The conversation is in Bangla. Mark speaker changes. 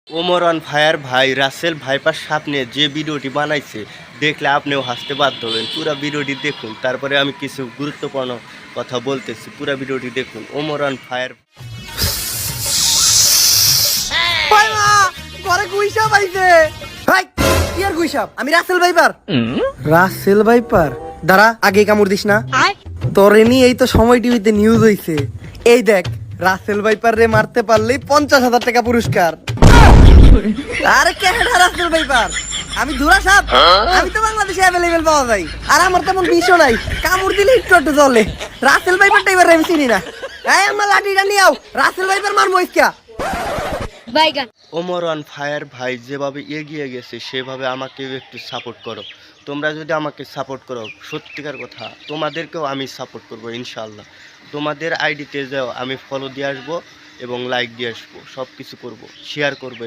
Speaker 1: ওমর অন ফায়ার ভাই রাসেল ভাইপার সামনে যে ভিডিওটি বানাইছে দেখলে আপনিও হাসতে বাধ্য হবেন। পুরো ভিডিওটি দেখুন, তারপরে আমি কিছু গুরুত্বপূর্ণ কথা বলতেছি। পুরো ভিডিওটি দেখুন। Omar on fire.
Speaker 2: আমি রাসেল ভাইপার। রাসেল ভাইপার দাঁড়া, আগে কামড় দিস না। তোরে নিয়ে এই তো সময় টিভিতে নিউজ হইছে। এই দেখ, রাসেল ভাইপার রে মারতে পারলেই 50,000 টাকা পুরস্কার। আরে কেডা রাসেল ভাইপার? আমি ধুরা সাপ। আমি তো বাংলাদেশে অ্যাভেলেবেল পাওয়া যায়, আর আমার তেমন বিষও নাই, কামড় দিলে একটু একটু চলে। রাসেল ভাইপারটা এবার আমি চিনি না। এই আমার লাঠিটা নিয়ে আও, রাসেল ভাইপার মারবো ইসকা।
Speaker 1: ওমর অন ফায়ার ভাই যেভাবে এগিয়ে গেছে সেভাবে আমাকেও একটু সাপোর্ট করো। তোমরা যদি আমাকে সাপোর্ট করো, সত্যিকার কথা তোমাদেরকেও আমি সাপোর্ট করবো ইনশাল্লাহ। তোমাদের আইডিতে যাও, আমি ফলো দিয়ে আসবো এবং লাইক দিয়ে আসবো, সব কিছু করবো, শেয়ার করবো।